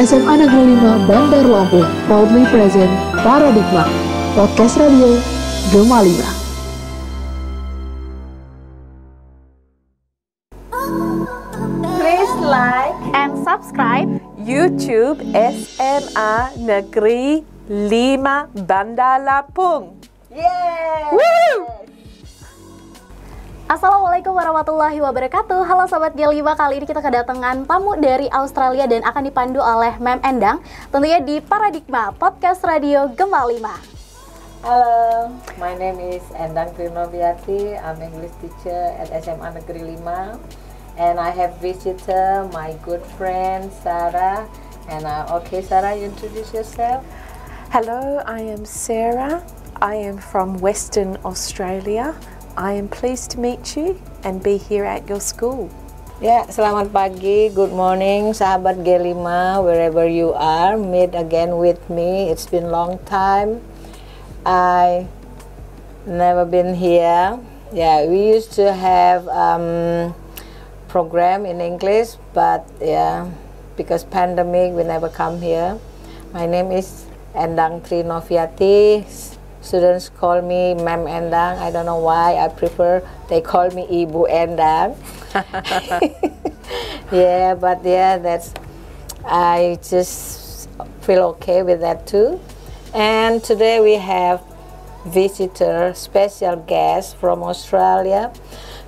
SMA Negeri 5 Bandar Lampung, proudly present Paradigma, podcast radio Gema 5. Please like and subscribe YouTube SMA Negeri 5 Bandar Lampung. Yeay! Woo! Assalamualaikum warahmatullahi wabarakatuh. Halo Sobat G5, kali ini kita kedatangan tamu dari Australia dan akan dipandu oleh Mem Endang, tentunya di Paradigma, podcast radio Gema 5. Hello, my name is Endang Trinoviati. I'm English teacher at SMA Negeri 5, and I have visited my good friend Sarah. And okay, Sarah, you introduce yourself. Hello, I am Sarah. I am from Western Australia. I am pleased to meet you and be here at your school. Ya, selamat pagi, good morning, sahabat G5, wherever you are. Meet again with me. It's been long time. I never been here. Yeah, we used to have program in English, but yeah, because pandemic, we never come here. My name is Endang Trinoviati. Students call me Mem Endang. I don't know why. I prefer they call me Ibu Endang. Yeah, but yeah, I just feel okay with that too. And today we have visitor, special guest from Australia.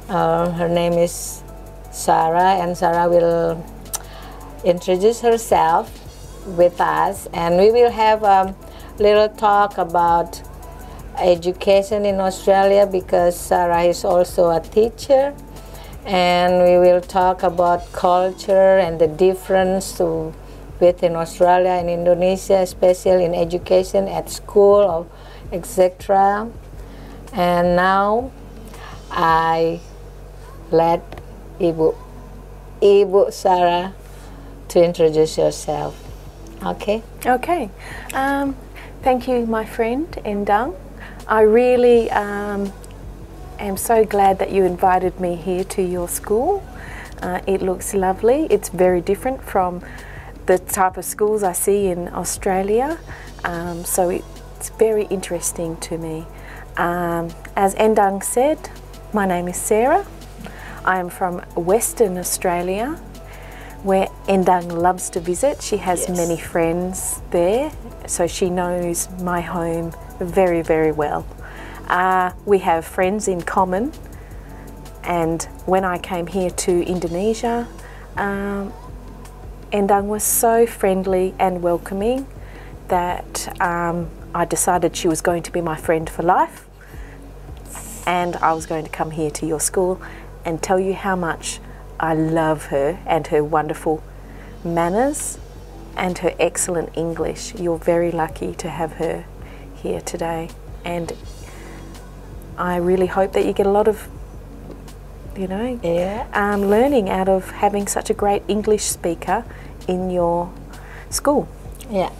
Her name is Sarah, and Sarah will introduce herself with us, and we will have a little talk about education in Australia, because Sarah is also a teacher, and we will talk about culture and the difference within Australia and Indonesia, especially in education at school, etc. And now I let Ibu Sarah to introduce yourself. Okay. Okay. Thank you, my friend Endang. I really am so glad that you invited me here to your school. It looks lovely. It's very different from the type of schools I see in Australia, so it's very interesting to me. As Endang said, my name is Sarah. I am from Western Australia, where Endang loves to visit. She has many friends there, so she knows my home very, very well. We have friends in common, and when I came here to Indonesia, Endang was so friendly and welcoming that I decided she was going to be my friend for life, and I was going to come here to your school and tell you how much I love her and her wonderful manners and her excellent English. You're very lucky to have her here today, and I really hope that you get a lot of, learning out of having such a great English speaker in your school. Yeah.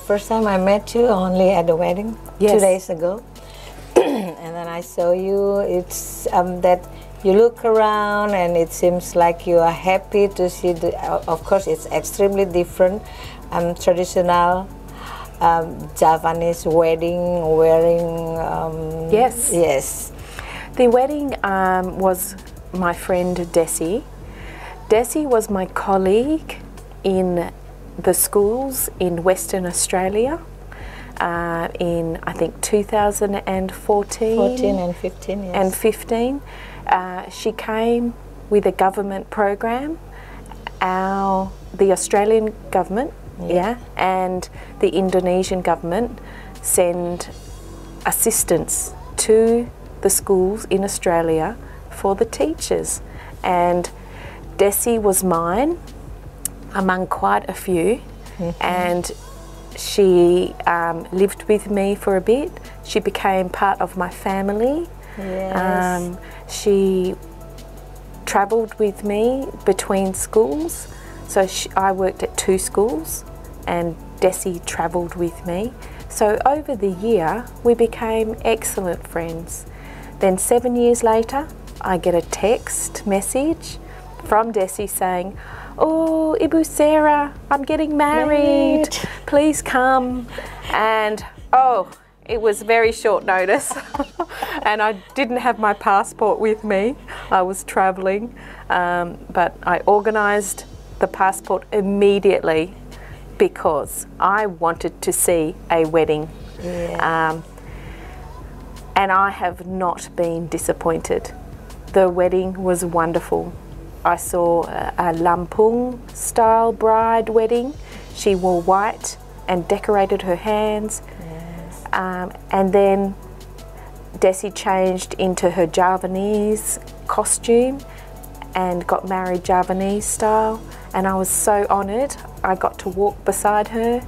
First time I met you only at the wedding 2 days ago, and then I saw you. It's that you look around and it seems like you are happy to see of course it's extremely different, traditional Javanese wedding wearing. Yes. The wedding was my friend Desi. Desi was my colleague in the schools in Western Australia in I think 2014. 14 and 15, yes. And 15. She came with a government program, the Australian government, and the Indonesian government send assistance to the schools in Australia for the teachers. And Desi was mine among quite a few, and she lived with me for a bit. She became part of my family. Yes. She travelled with me between schools, so I worked at 2 schools and Desi travelled with me. So over the year we became excellent friends. Then 7 years later I get a text message from Desi saying, "Oh, Ibu Sarah, I'm getting married. Please come." And oh, it was very short notice and I didn't have my passport with me. I was traveling, but I organized the passport immediately because I wanted to see a wedding. Yeah. And I have not been disappointed. The wedding was wonderful. I saw a Lampung style bride wedding. She wore white and decorated her hands. Yes. And then Desi changed into her Javanese costume and got married Javanese style. And I was so honoured. I got to walk beside her.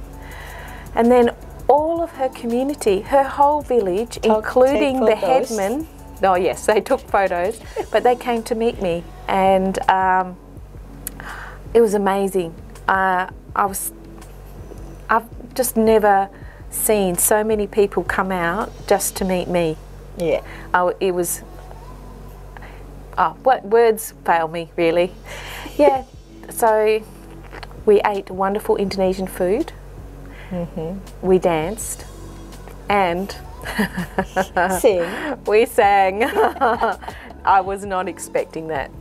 And then all of her community, her whole village, including the headman. Oh yes, they took photos, but they came to meet me, and it was amazing. I've just never seen so many people come out just to meet me. Yeah. It was. What words fail me really? Yeah. So we ate wonderful Indonesian food. We danced and we sang. I was not expecting that.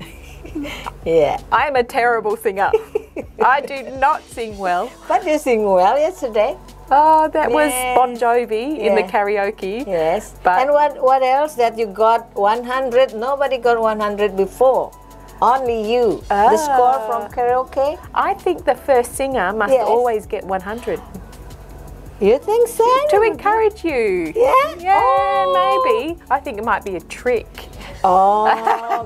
Yeah. I am a terrible singer. I do not sing well. But you sing well yesterday. Oh, that was Bon Jovi in the karaoke. Yes. But and what else that you got 100? Nobody got 100 before. Only you. The score from karaoke? I think the first singer must always get 100. You think so? To encourage you. Yeah? Yeah, maybe. I think it might be a trick. Oh,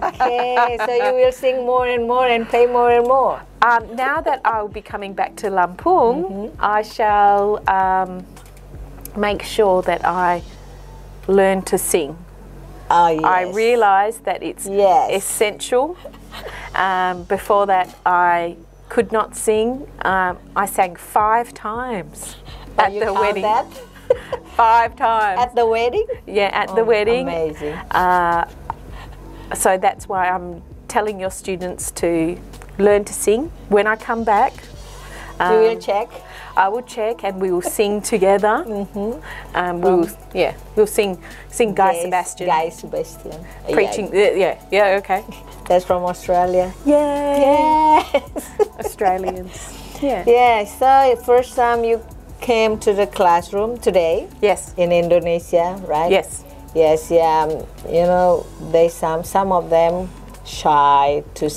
okay. So you will sing more and more and play more and more. Now that I'll be coming back to Lampung, I shall make sure that I learn to sing. Oh, yes. I realise that it's essential. Before that, I could not sing. I sang 5 times at the wedding. That? 5 times. At the wedding? Yeah, at the wedding. Amazing. So that's why I'm telling your students to learn to sing. When I come back, you will check? I will check and we will sing together. We'll sing Guy Sebastian. Guy Sebastian. Preaching, okay. That's from Australia. Yeah. Yes. Australians. Yeah. Yeah, so first time you came to the classroom today. Yes. In Indonesia, right? Yes. Yes, yeah. You know, some of them shy to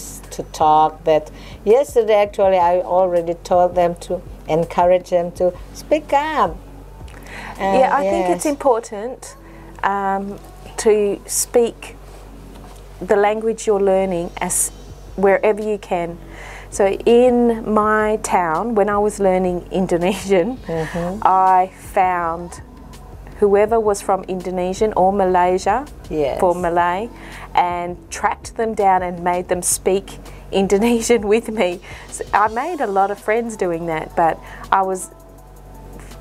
talk. That yesterday actually I already told them to encourage them to speak up. I think it's important to speak the language you're learning as wherever you can. So in my town, when I was learning Indonesian, I found whoever was from Indonesian or Malaysia for Malay and tracked them down and made them speak Indonesian with me. So I made a lot of friends doing that, but I was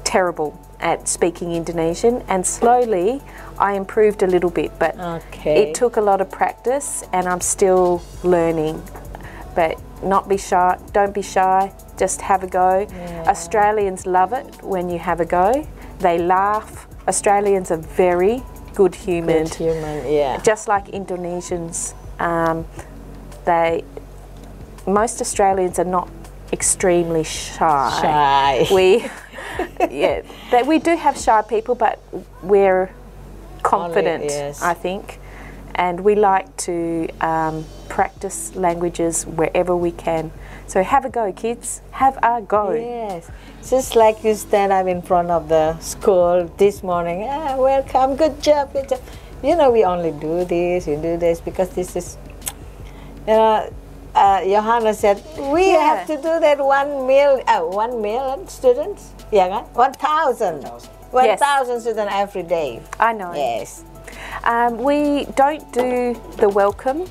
terrible at speaking Indonesian, and slowly I improved a little bit, but it took a lot of practice and I'm still learning. But not be shy, don't be shy, just have a go. Australians love it when you have a go. They laugh. Australians are very good-humoured. Just like Indonesians. Most Australians are not extremely shy. We do have shy people, but we're confident, I think. And we like to practice languages wherever we can. So have a go, kids. Have a go. Yes. Just like you stand up in front of the school this morning. Welcome. Good job. Good job. You know, we only do this. You do this because this is. Johanna said we have to do that 1 million students. 1,000 students every day. I know. Yes. We don't do the welcome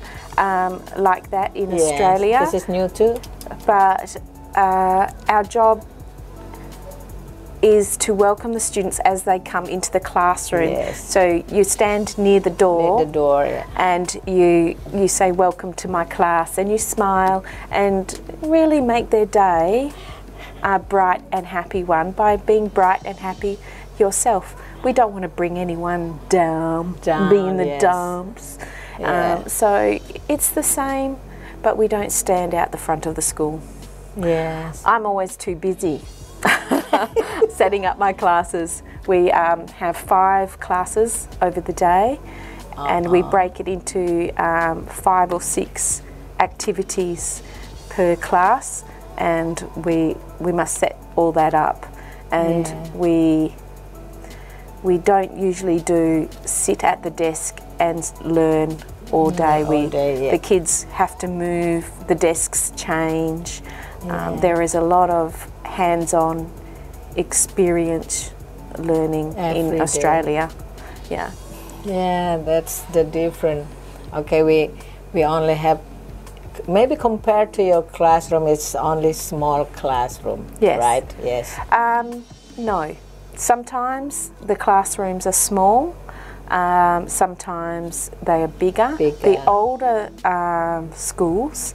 like that in Australia. This is new too. But our job is to welcome the students as they come into the classroom. Yes. So you stand near the door, Near the door, yeah. and you say welcome to my class, and you smile and really make their day a bright and happy one by being bright and happy yourself. We don't want to bring anyone down be in the yes. dumps. Yeah. So it's the same, but we don't stand out the front of the school. Yes. I'm always too busy setting up my classes. We have 5 classes over the day, and we break it into 5 or 6 activities per class, and we must set all that up. And we don't usually do sit at the desk and learn all day. The kids have to move, the desks change. There is a lot of hands-on experience learning in Australia. Yeah. Yeah, that's the different. Okay, we only have, maybe compared to your classroom, it's only small classroom. Yes. Right? Yes. No. Sometimes the classrooms are small. Sometimes they are bigger. The older schools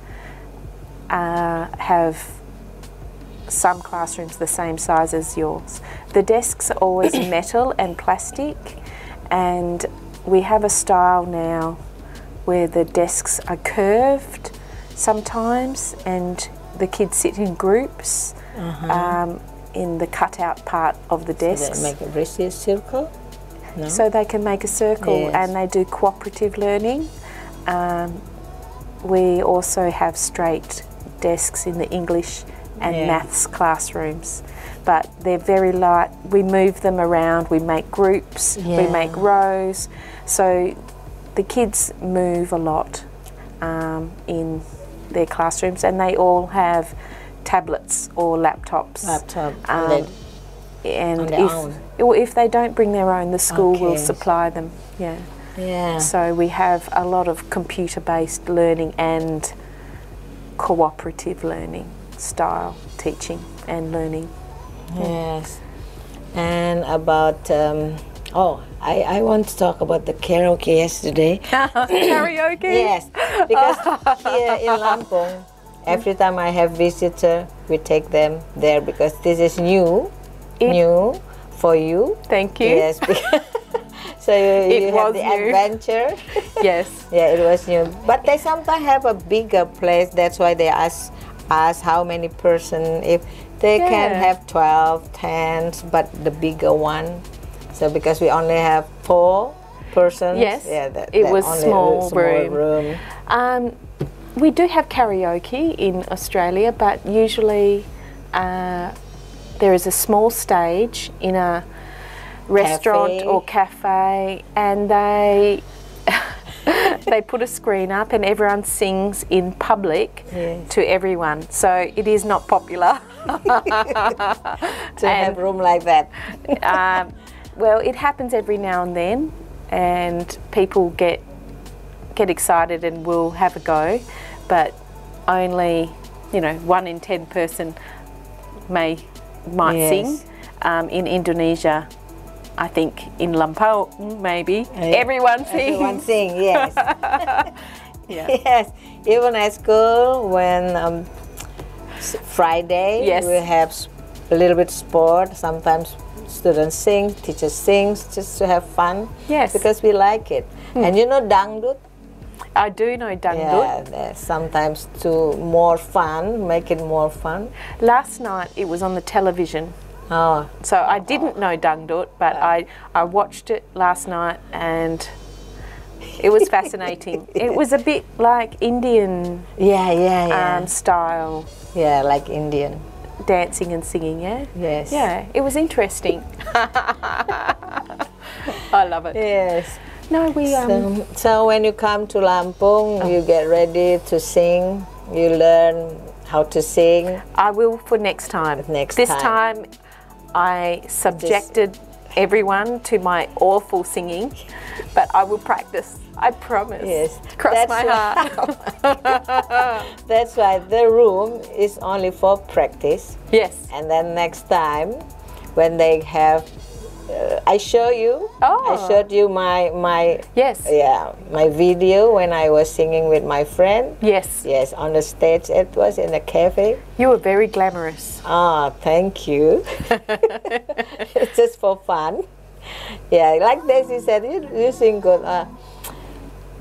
have some classrooms the same size as yours. The desks are always metal and plastic, and we have a style now where the desks are curved sometimes, and the kids sit in groups in the cutout part of the desks. So they make a recess circle? No? So they can make a circle, Yes. and they do cooperative learning. We also have straight desks in the English and maths classrooms, but they're very light. We move them around, we make groups, we make rows, so the kids move a lot in their classrooms, and they all have tablets or laptops. And if they don't bring their own, the school will supply them. Yeah. So we have a lot of computer-based learning and cooperative learning style teaching and learning. Yes. And about I want to talk about the karaoke yesterday. Karaoke? Yes, because here in Lampung, every time I have visitor, we take them there because this is new for you. Thank you. Yes. So you have the adventure. Yes. Yeah, it was new. But they sometimes have a bigger place. That's why they ask us how many person, if they can have 12, 10, but the bigger one. So because we only have 4 persons. Yes. Yeah, it was small room. room. We do have karaoke in Australia, but usually there is a small stage in a restaurant or cafe, and they put a screen up and everyone sings in public to everyone. So it is not popular to have room like that. Well, it happens every now and then, and people get excited and will have a go, but only 1 in 10 person might sing. In Indonesia, I think in Lampung maybe everyone sings. Everyone sings, yes. Yes, even at school when Friday we have a little bit sport. Sometimes students sing, teachers sing, just to have fun. Yes, because we like it. And you know dangdut? I do know dangdut. Yeah, sometimes to make it more fun. Last night it was on the television. Oh. So I didn't know dangdut, but I watched it last night, and it was fascinating. It was a bit like Indian style. Yeah, like Indian. Dancing and singing, Yes. Yeah, it was interesting. I love it. Yes. No, we So when you come to Lampung, you get ready to sing. You learn how to sing. I will for next time. This time I subjected everyone to my awful singing, but I will practice. I promise. Yes. Cross my heart. That's why the room is only for practice. Yes. And then next time when they have. I show you. Oh. I showed you my Yes. yeah, my video when I was singing with my friend. Yes. Yes, on the stage. It was in a cafe. You were very glamorous. Ah, thank you. It's just for fun. Yeah, like Daisy said, you sing good.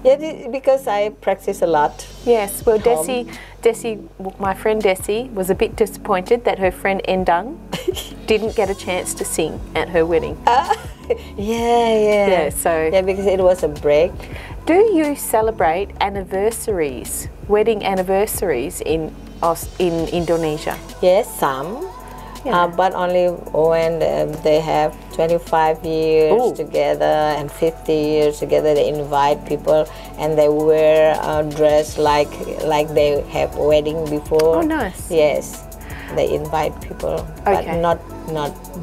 Yeah, because I practice a lot. Yes. Well, Desi, my friend Desi, was a bit disappointed that her friend Endang didn't get a chance to sing at her wedding. Yeah. So Yeah, because it was a break. do you celebrate anniversaries, wedding anniversaries in Indonesia? Yes, some. Yeah. But only when they have 25 years Ooh. together and 50 years together, they invite people and they wear a dress like they have wedding before. Oh, nice. Yes, they invite people, but Okay. not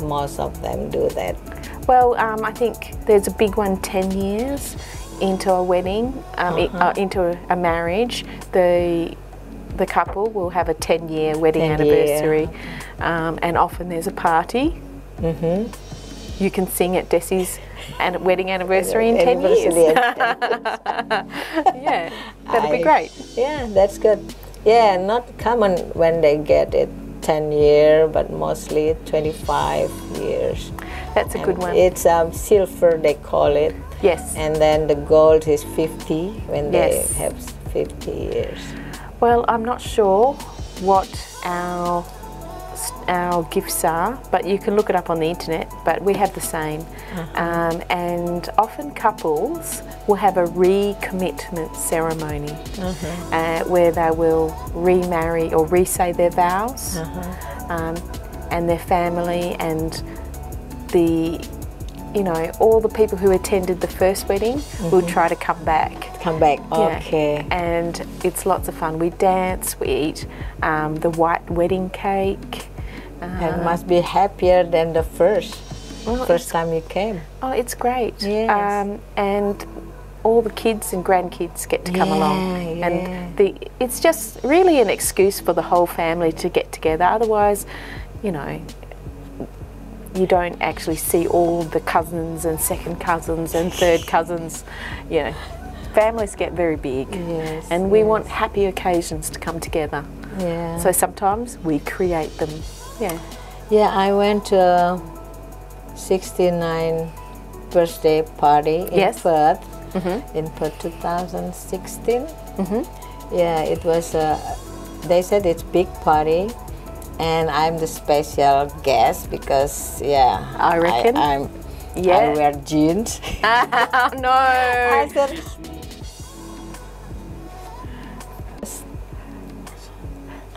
most of them do that. Well, I think there's a big one 10 years into a wedding, into a marriage. The couple will have a 10-year wedding 10-year. anniversary, and often there's a party. Mm-hmm. You can sing at Desi's wedding anniversary in 10 years. Yeah, that'd be great. Yeah, that's good. Yeah, not common when they get it 10 years, but mostly 25 years. That's a good one. It's silver, they call it. Yes. And then the gold is 50 when Yes. they have 50 years. Well, I'm not sure what our gifts are, but you can look it up on the internet, but we have the same. And often couples will have a recommitment ceremony where they will remarry or re-say their vows, and their family and all the people who attended the first wedding will try to come back. Okay. And it's lots of fun. We dance, we eat the white wedding cake. And must be happier than the first time you came. Oh, it's great. Yes. And all the kids and grandkids get to come along. Yeah. And it's just really an excuse for the whole family to get together. Otherwise, you don't actually see all the cousins and second cousins and third cousins. Families get very big, and we want happy occasions to come together. Yeah. So sometimes we create them. Yeah, I went to a 69 birthday party in Perth, in Perth 2016. Yeah, it was, they said it's big party, and I'm the special guest because, I reckon. I wear jeans. Oh, no. I said,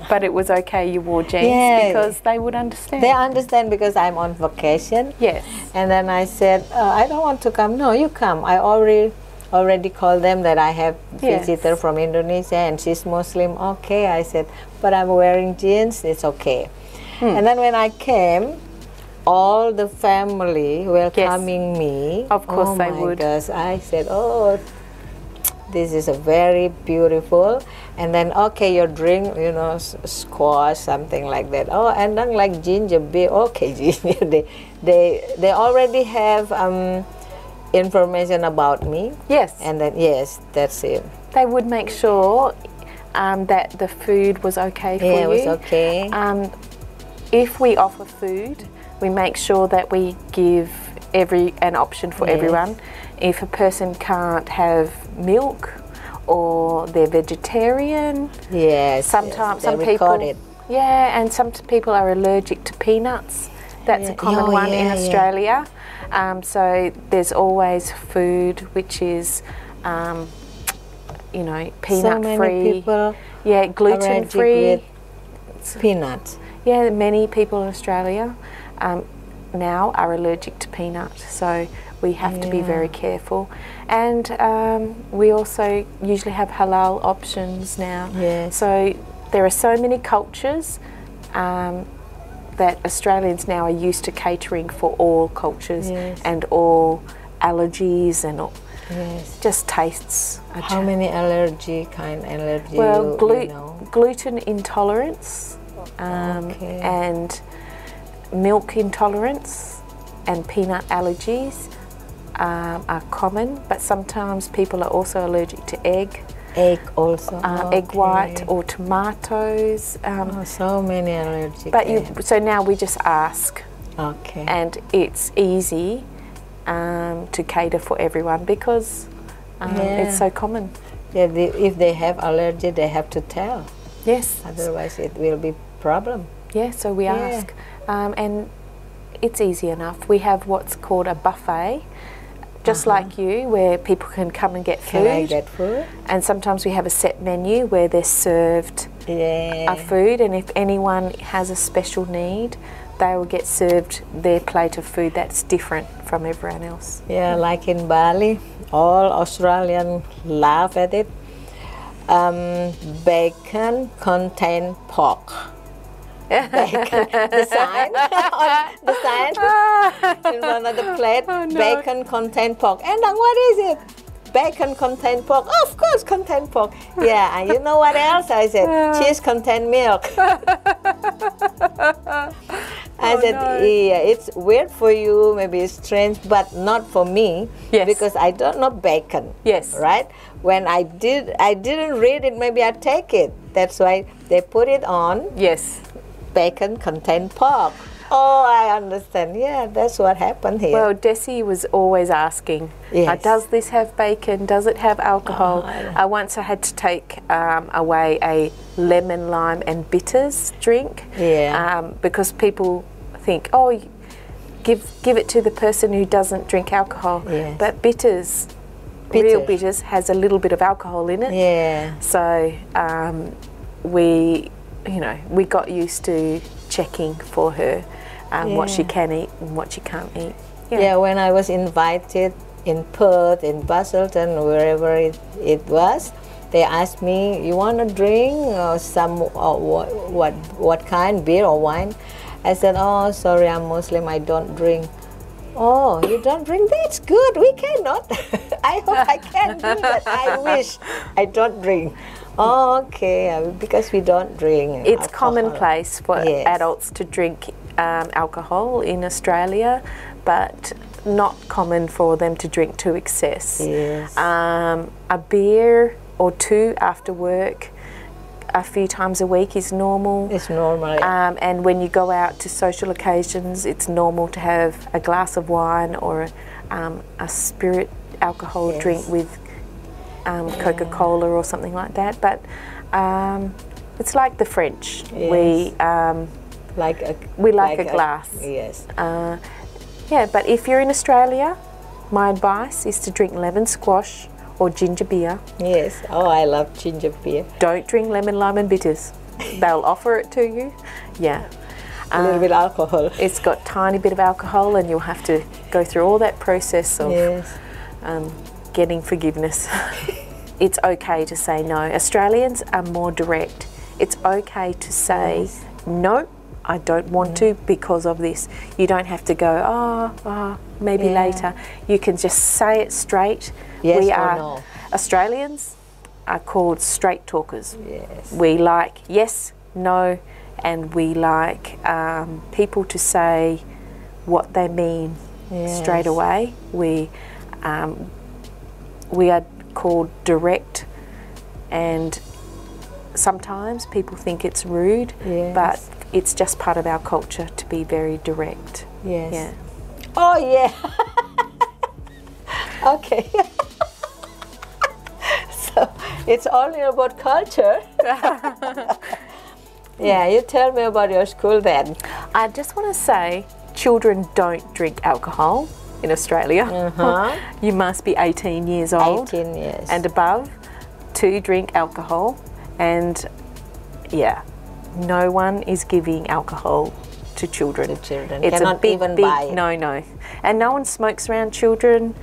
but it was okay you wore jeans because they would understand. They understand because I'm on vacation. Yes. And then I said, I don't want to come. No, you come. I already called them that I have visitor from Indonesia and she's Muslim. Okay, I said, but I'm wearing jeans. It's okay. And then when I came, all the family welcoming me. Of course they would. Gosh, I said, oh, this is a very beautiful. And then, okay, your drink, squash, something like that. Oh, and then like ginger beer. Okay, ginger. They already have information about me. Yes. And then, that's it. They would make sure that the food was okay for you. Yeah, it was okay. If we offer food, we make sure that we give an option for everyone. If a person can't have milk or they're vegetarian, sometimes some people, and some people are allergic to peanuts. That's a common one in Australia. So there's always food which is, peanut free. Gluten free. Peanuts. Yeah, many people in Australia now are allergic to peanuts, so we have to be very careful. And we also usually have halal options now. Yes. So there are so many cultures that Australians now are used to catering for all cultures and all allergies and all. Just tastes. How many allergy? Well, gluten intolerance and milk intolerance and peanut allergies are common, but sometimes people are also allergic to egg. Egg also. Egg white or tomatoes. So many allergies. But so now we just ask. Okay. And it's easy to cater for everyone because it's so common. Yeah, if they have allergy, they have to tell. Yes. Otherwise, it will be problem. Yeah, so we ask. And it's easy enough. We have what's called a buffet, just like you, where people can come and get food. Can I get food? And sometimes we have a set menu where they're served a food, and if anyone has a special need, they will get served their plate of food that's different from everyone else. Yeah, like in Bali, all Australians laugh at it. Bacon contain pork. Bacon, the sign on the sign in one of the plate. Bacon contain pork. And then what is it? Bacon contain pork. Oh, of course, contain pork. Yeah, and you know what else? I said cheese contain milk. I said, yeah, it's weird for you, maybe it's strange, but not for me, because I don't know bacon. Yes. Right? When I didn't read it, maybe I take it. That's why they put it on. Yes. Bacon contain pork. Oh, I understand. Yeah, that's what happened here. Well, Desi was always asking, does this have bacon? Does it have alcohol? Once I had to take away a lemon, lime and bitters drink because people think, oh, give it to the person who doesn't drink alcohol. Yes. But bitters, real bitters, has a little bit of alcohol in it. Yeah. So we got used to checking for her what she can eat and what she can't eat. Yeah, when I was invited in Perth, in Busselton, wherever it was, they asked me, you want to drink what kind, beer or wine? I said, oh, sorry, I'm Muslim, I don't drink. Oh, you don't drink? That's good, we cannot. I hope I can do that. I wish I don't drink. Oh, okay, because we don't drink It's alcohol. Commonplace for adults to drink alcohol in Australia, but not common for them to drink to excess. Yes. A beer or two after work a few times a week is normal. It's normal. And when you go out to social occasions, it's normal to have a glass of wine or a spirit alcohol drink with Coca-Cola or something like that. But it's like the French. Yes. We like a glass. Yes. Yeah, but if you're in Australia, my advice is to drink lemon squash or ginger beer. Yes. Oh, I love ginger beer. Don't drink lemon, lime and bitters. They'll offer it to you. Yeah. A little bit alcohol. It's got tiny bit of alcohol and you'll have to go through all that process of getting forgiveness. It's okay to say no. Australians are more direct. It's okay to say no, I don't want to because of this. You don't have to go, maybe later. You can just say it straight. Yes or no. Australians are called straight talkers. Yes. We like yes, no, and we like people to say what they mean straight away. We are called direct, and sometimes people think it's rude, but it's just part of our culture to be very direct. Yes. Yeah. Oh, yeah. Okay. So it's only about culture. Yeah, you tell me about your school then. I just want to say children don't drink alcohol in Australia. You must be 18 years old 18 years. and above to drink alcohol, and no one is giving alcohol to children. To children. It's Cannot a big, even big buy it. no. And no one smokes around children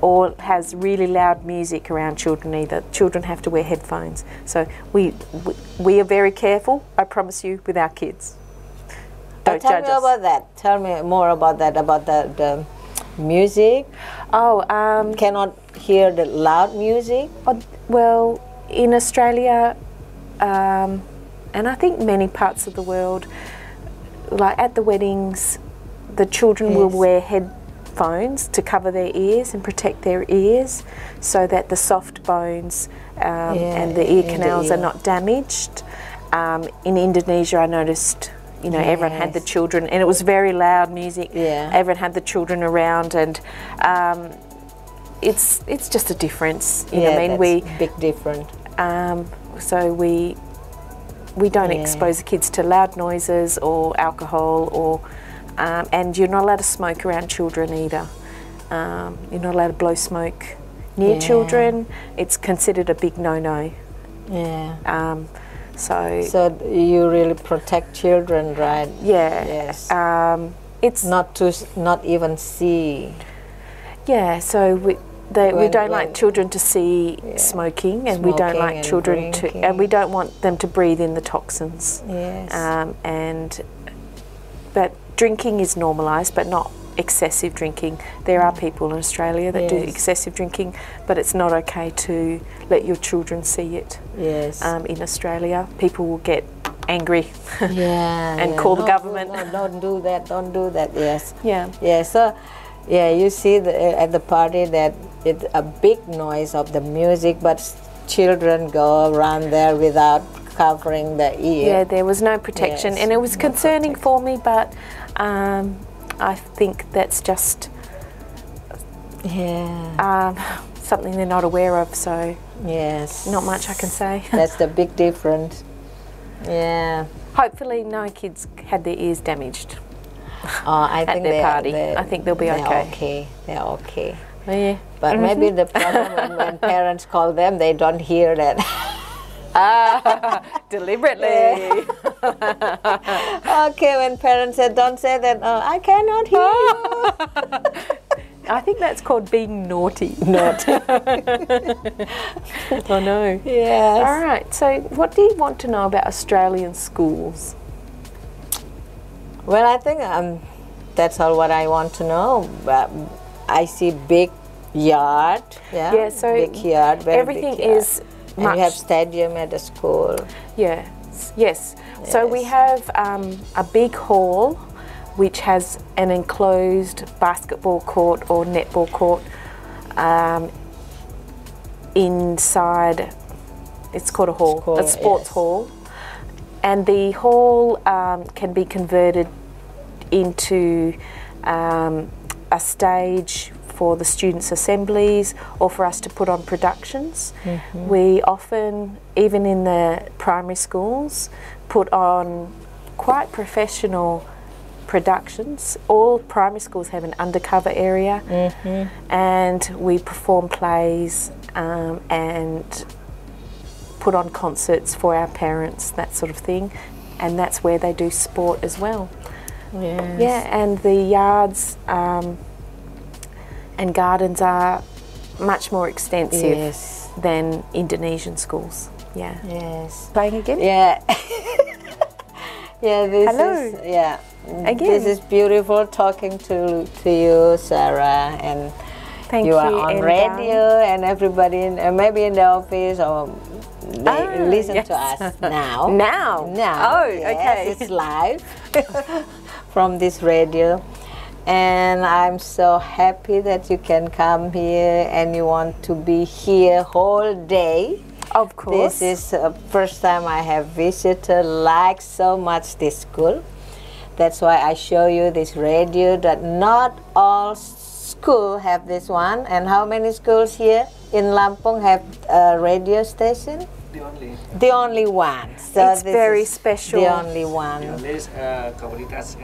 or has really loud music around children either. Children have to wear headphones. So we are very careful, I promise you, with our kids. Don't tell judge me us. about that. Tell me more about that, about the music. Cannot hear the loud music. Well, in Australia, and I think many parts of the world, like at the weddings, the children will wear headphones to cover their ears and protect their ears, so that the soft bones and the ear canals are not damaged. In Indonesia, I noticed, you know, everyone had the children, and it was very loud music. Everyone had the children around, and it's just a difference. You know what I mean? Big difference. So we don't expose the kids to loud noises or alcohol, or and you're not allowed to smoke around children either. You're not allowed to blow smoke near children. It's considered a big no-no. So you really protect children, right? Yes. It's not even see. So we don't like children to see smoking, and we don't like children and we don't want them to breathe in the toxins. But drinking is normalised, but not excessive drinking. There are people in Australia that do excessive drinking, but it's not okay to let your children see it. In Australia, people will get angry and call the government. No, don't do that. Don't do that. So you see at the party that it's a big noise of the music, but children go around there without covering the ear. There was no protection, and it was concerning for me, but I think that's just something they're not aware of, so not much I can say. That's the big difference. Hopefully no kids had their ears damaged I think at their party. I think they'll be okay. They're okay. But maybe the problem when parents call them, they don't hear that. Deliberately. Okay, when parents say, don't say that, I cannot hear you. I think that's called being naughty. Oh no. Yes. All right, so what do you want to know about Australian schools? Well, I think that's all what I want to know. I see big yard. So big yard. Everything big yard. is and you have stadium at the school. Yes. So we have a big hall which has an enclosed basketball court or netball court inside. It's called a hall, a sports hall. And the hall can be converted into a stage for the students' assemblies, or for us to put on productions. We often, even in the primary schools, put on quite professional productions. All primary schools have an undercover area, and we perform plays and put on concerts for our parents, that sort of thing, and that's where they do sport as well. And the yards and gardens are much more extensive than Indonesian schools. Playing again? This is again. This is beautiful talking to you, Sarah, and Thank you are on radio, and everybody maybe in the office, or they listen to us now. Oh, okay. It's live from this radio. And I'm so happy that you can come here and you want to be here whole day. Of course. This is the first time I have visited like so much this school. That's why I show you this radio, that not all schools have this one. And how many schools here in Lampung have a radio station? The only one. So it's very special. The only one. Komunitas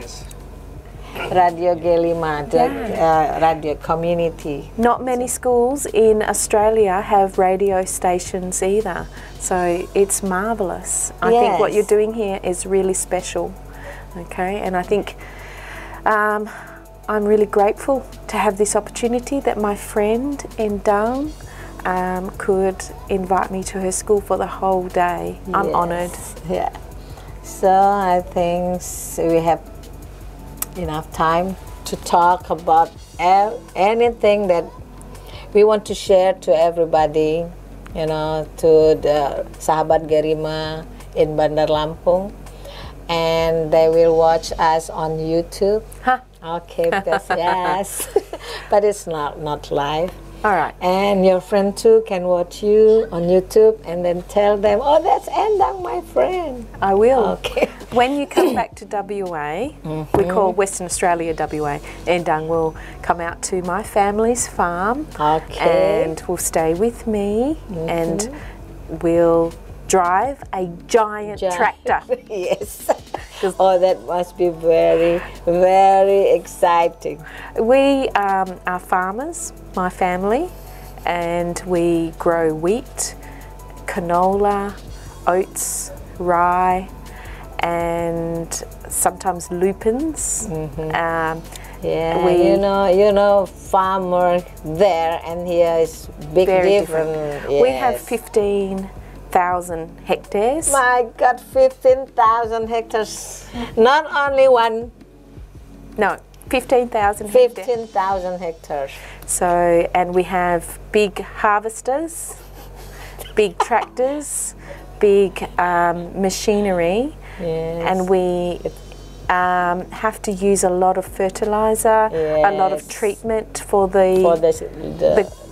Radio G5, radio community. Not many schools in Australia have radio stations either, so it's marvellous. I think what you're doing here is really special, and I think I'm really grateful to have this opportunity that my friend Endang could invite me to her school for the whole day. I'm honoured. So I think we have enough time to talk about anything that we want to share to everybody, to the Sahabat Gerima in Bandar Lampung. and they will watch us on YouTube. Huh. Okay, because yes, but it's not live. All right. And your friend too can watch you on YouTube and then tell them, oh, that's Endang, my friend. I will. Okay. When you come back to WA, we call Western Australia WA, Endang will come out to my family's farm Okay. and will stay with me and we'll drive a giant tractor. Yes. Oh, that must be very, very exciting. We are farmers, my family, and we grow wheat, canola, oats, rye, and sometimes lupins. Yeah, we- you know, farmer there and here is big Very different. We have Yes. 15,000 hectares. My God, 15,000 hectares. Not only one, No, 15,000 hectares. 15,000 hectares. So, and we have big harvesters, big tractors, big machinery, Yes. and we have to use a lot of fertilizer, a lot of Yes. treatment for the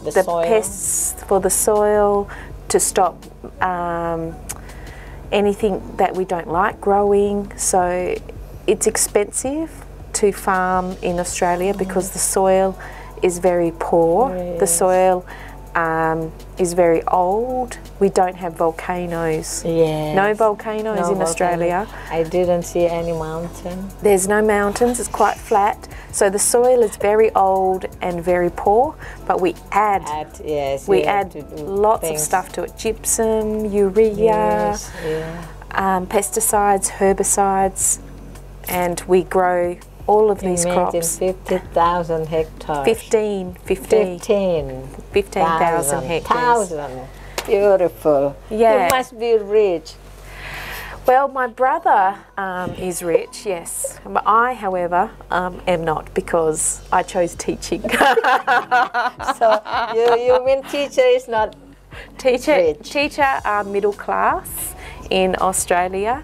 the soil. pests, for the soil, to stop anything that we don't like growing. So it's expensive to farm in Australia because the soil is very poor. The Yes. soil is very old. We don't have volcanoes. Yes. No volcanoes No in Australia. I didn't see any mountain. There's no mountains, it's quite flat. So the soil is very old and very poor, but we add Yes, we you have add to do lots of things. stuff to it: gypsum, urea, Yes, yeah. pesticides, herbicides, and we grow all of these Imagine crops. 50,000 hectares. 15,000 hectares. Thousand. Beautiful. Yeah. You must be rich. Well, my brother is rich, yes. But I, however, am not, because I chose teaching. So you mean teacher is not rich? Teacher are middle class in Australia.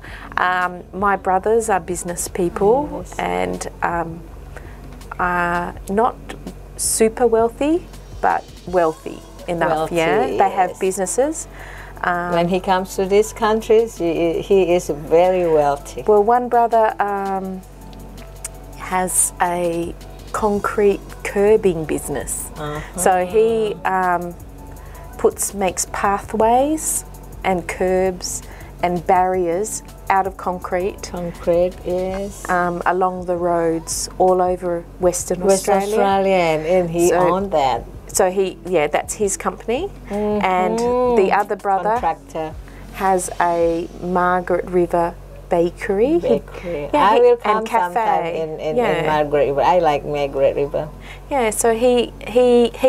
My brothers are business people Yes. and are not super wealthy, but wealthy enough. Wealthy, Yeah, they have yes. businesses. When he comes to these countries, he is very wealthy. Well, one brother has a concrete curbing business. So he makes pathways and curbs and barriers out of concrete Concrete, yes. along the roads all over Western West Australia. Australia, and he So- owned that. So that's his company. And the other brother Contractor. has a Margaret River bakery. Bakery. Yeah, I will come and cafe. sometime in Yeah. Margaret River. I like Margaret River. Yeah, so he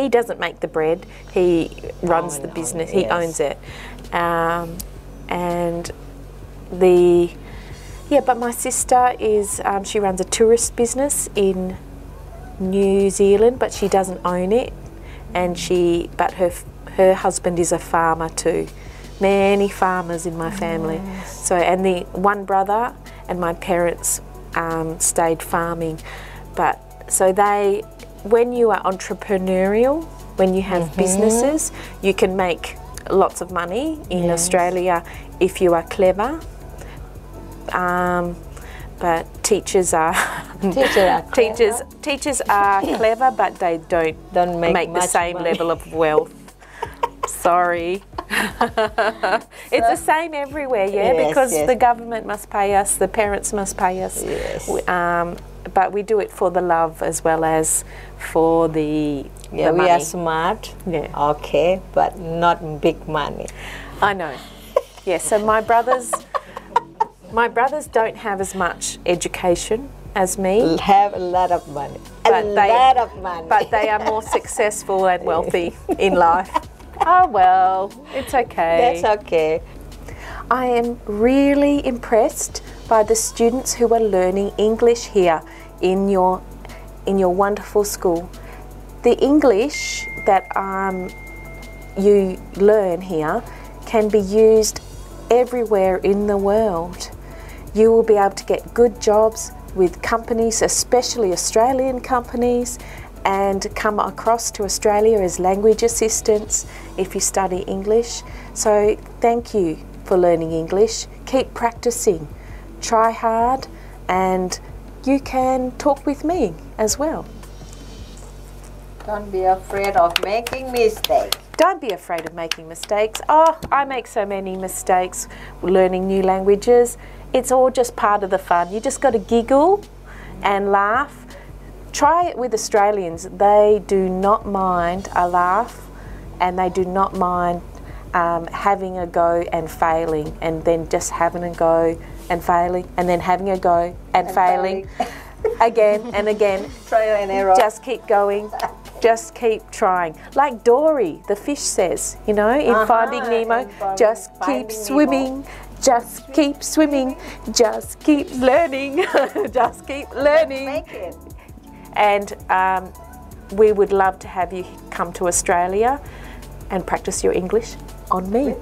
doesn't make the bread. He runs the business. He yes. owns it, and but my sister is she runs a tourist business in New Zealand, but she doesn't own it, and her husband is a farmer too. Many farmers in my family. So, and the one brother and my parents stayed farming, but so when you are entrepreneurial, when you have businesses, you can make lots of money in Australia if you are clever. But teachers are teachers are clever, but they don't make the much same money. level of wealth. Sorry. It's the same everywhere, Yes, because yes. the government must pay us, the parents must pay us. Yes. But we do it for the love as well as for the Yeah, we money. are smart. Yeah. Okay, but not big money. I know. Yeah, so my brothers don't have as much education as me, Have a lot of money. But lot of money. but they are more successful and wealthy in life. Oh well, it's okay. That's okay. I am really impressed by the students who are learning English here in your wonderful school. The English that you learn here can be used everywhere in the world. You will be able to get good jobs with companies, especially Australian companies, and come across to Australia as language assistants if you study English. So thank you for learning English. Keep practicing, try hard, and you can talk with me as well. Don't be afraid of making mistakes. Don't be afraid of making mistakes. Oh, I make so many mistakes learning new languages. It's all just part of the fun. You just got to giggle and laugh. Try it with Australians. They do not mind a laugh, and they do not mind having a go and failing, and then just having a go and failing, and then having a go and failing again and again. Trial and error. Just keep going. Just keep trying. Like Dory, the fish says, you know, in Finding Nemo, just keep swimming, just keep swimming, just keep learning, just keep learning. Make it. And we would love to have you come to Australia and practice your English on me.